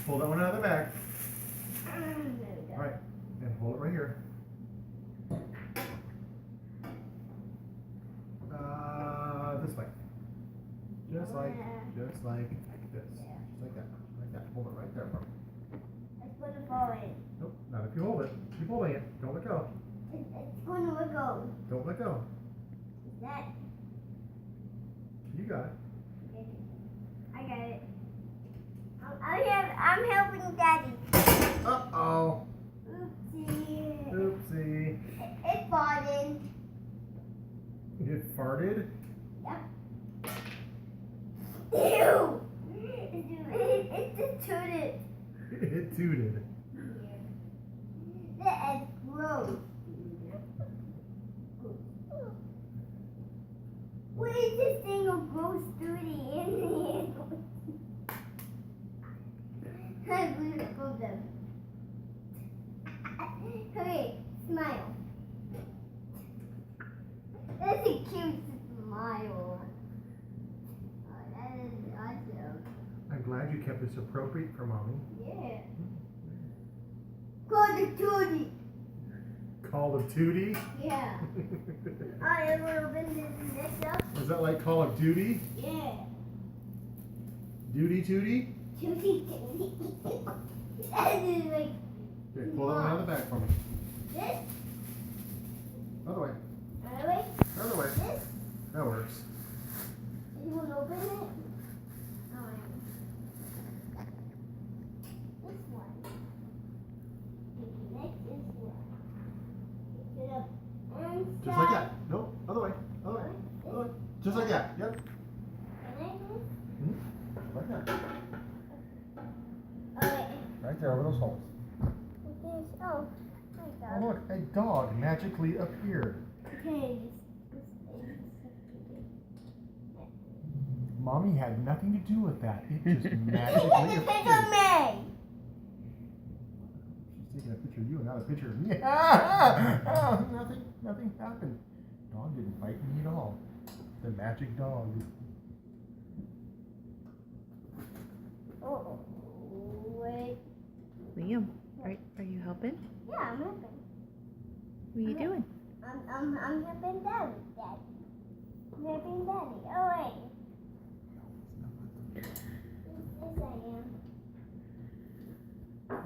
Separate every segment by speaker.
Speaker 1: Pull that one out of the bag. All right, and hold it right here. This way. Just like this. Just like that. Hold it right there for me.
Speaker 2: It's going to fall in.
Speaker 1: Nope, not if you hold it. Keep holding it. Don't let go.
Speaker 2: It's going to let go.
Speaker 1: Don't let go.
Speaker 2: That.
Speaker 1: You got it.
Speaker 2: I got it. I'm helping Daddy.
Speaker 1: Uh-oh.
Speaker 2: Oopsie.
Speaker 1: Oopsie.
Speaker 2: It farted.
Speaker 1: It farted?
Speaker 2: Yep. Ew! It just tooted.
Speaker 1: It tooted.
Speaker 2: That is gross. What is this thing of gross duty in here? I'm going to pull them. Okay, smile. That's a cute smile. Oh, that is awesome.
Speaker 1: I'm glad you kept this appropriate for Mommy.
Speaker 2: Yeah. Call of Duty.
Speaker 1: Call of Duty?
Speaker 2: Yeah. I am going to open this next up.
Speaker 1: Is that like Call of Duty?
Speaker 2: Yeah.
Speaker 1: Duty Tooty?
Speaker 2: Duty. That is like
Speaker 1: Okay, pull that one out of the bag for me.
Speaker 2: this.
Speaker 1: Other way.
Speaker 2: Other way.
Speaker 1: Other way.
Speaker 2: This.
Speaker 1: That works.
Speaker 2: You want to open it? Oh, yeah. This one. Next is one. Pick it up and
Speaker 1: Just like that. Nope. Other way. Other way. Other way. Just like that. Yep. Like that.
Speaker 2: Okay.
Speaker 1: Right there over those holes.
Speaker 2: Oh,
Speaker 1: Oh
Speaker 2: my God.
Speaker 1: look, a dog magically appeared.
Speaker 2: Okay.
Speaker 1: Mommy had nothing to do with that. It just
Speaker 2: Take
Speaker 1: magically
Speaker 2: a picture of
Speaker 1: appeared.
Speaker 2: me.
Speaker 1: She's taking a picture of you and not a picture of me. Nothing happened. Dog didn't bite me at all. The magic dog.
Speaker 2: Oh, wait.
Speaker 3: Liam, are you helping?
Speaker 2: Yeah, I'm helping.
Speaker 3: What are you doing?
Speaker 2: I'm helping Daddy. I'm helping Daddy. Oh, wait. Yes, I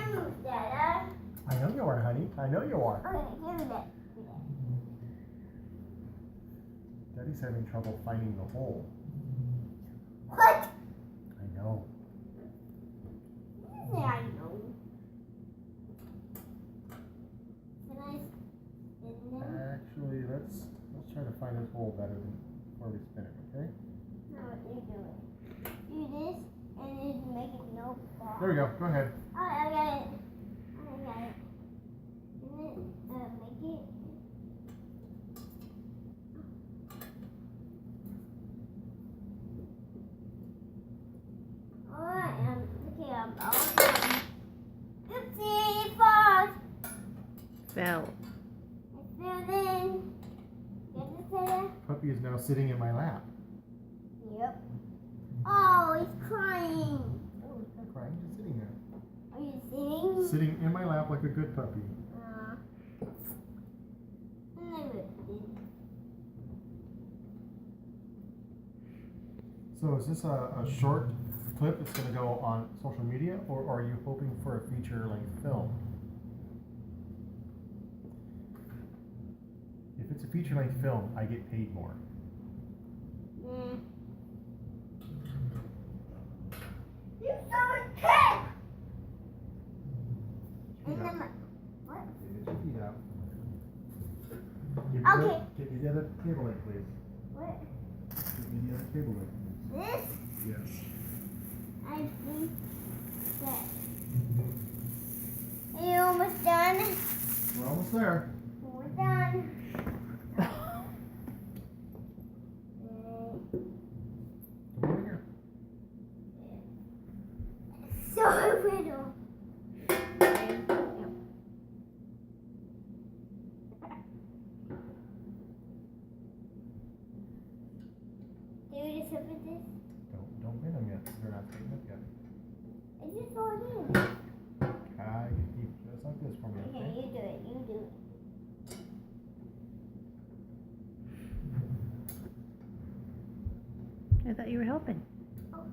Speaker 2: am, Dada.
Speaker 1: I know you are, honey. I know you are.
Speaker 2: Okay, give me that.
Speaker 1: Daddy's having trouble finding the hole.
Speaker 2: What?
Speaker 1: I know.
Speaker 2: Yeah, I know. Can I spin them?
Speaker 1: Actually, let's try to find this hole better than before we spin it, okay?
Speaker 2: No, what you're doing. Do this and then make it no fall.
Speaker 1: There we go. Go ahead.
Speaker 2: Oh, I got it. I got it. And then make it. Alright, okay, I'm all done. Oopsie, it falls.
Speaker 3: Fell.
Speaker 2: It fell in. Get this there?
Speaker 1: Puppy is now sitting in my lap.
Speaker 2: Yep. Oh, he's crying.
Speaker 1: Oh, he's not crying. He's just sitting there.
Speaker 2: Are you sitting?
Speaker 1: Sitting in my lap like a good puppy. So is this a short clip that's going to go on social media, or are you hoping for a feature-length film? If it's a feature-length film, I get paid more.
Speaker 2: You saw a cat!
Speaker 1: Get your feet
Speaker 2: And
Speaker 1: up.
Speaker 2: then what?
Speaker 1: Get your feet up.
Speaker 2: Okay.
Speaker 1: Give me the other cable length, please.
Speaker 2: What?
Speaker 1: Give me the other cable length.
Speaker 2: This?
Speaker 1: Yes.
Speaker 2: I think that. Are you almost done?
Speaker 1: We're almost there.
Speaker 2: We're done.
Speaker 1: Come over here.
Speaker 2: So little. Do you just open this?
Speaker 1: Don't bend them yet. They're not straightened up yet.
Speaker 2: I just want
Speaker 3: thought you were helping.
Speaker 2: Okay,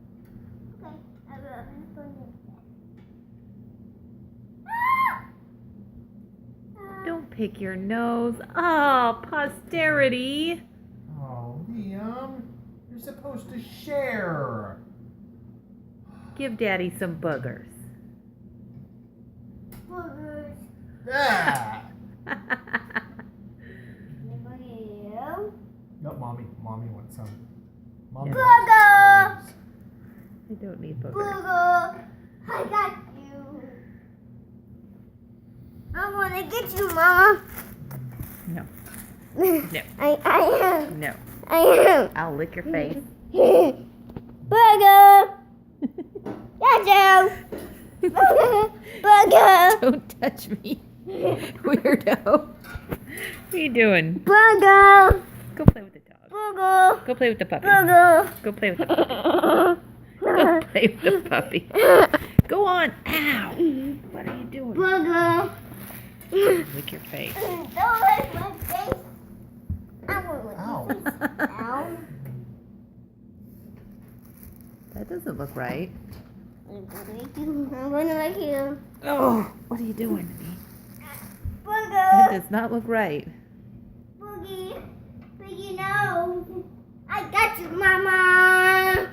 Speaker 2: I will. I'm going to
Speaker 3: Don't pick your nose. Oh, posterity.
Speaker 1: Oh, Liam, you're supposed to share.
Speaker 3: Give Daddy some boogers.
Speaker 2: Boogers.
Speaker 1: Yeah.
Speaker 2: You.
Speaker 1: No, mommy wants some. Mommy
Speaker 3: Yeah.
Speaker 1: wants
Speaker 2: Booger.
Speaker 1: boogers.
Speaker 3: I don't need boogers.
Speaker 2: Booger. I got you. I want to get you, Mama.
Speaker 3: No.
Speaker 2: No. I am.
Speaker 3: No.
Speaker 2: I am.
Speaker 3: I'll lick your face.
Speaker 2: Booger. Got you. Booger.
Speaker 3: Don't touch me. Weirdo. What are you doing?
Speaker 2: Booger.
Speaker 3: Go play with the dog.
Speaker 2: Booger.
Speaker 3: Go play with the puppy.
Speaker 2: Booger.
Speaker 3: Go play with the puppy. Go play with the puppy. Go on. Ow. What are you doing?
Speaker 2: Booger.
Speaker 3: Lick your face.
Speaker 2: Don't lick my face. I won't lick
Speaker 1: Ow.
Speaker 2: your face. Ow.
Speaker 3: That doesn't look right.
Speaker 2: I'm gonna lick you.
Speaker 3: Oh, what are you doing to me?
Speaker 2: Booger.
Speaker 3: That does not look right.
Speaker 2: Boogie. Boogie, no. I got you, Mama.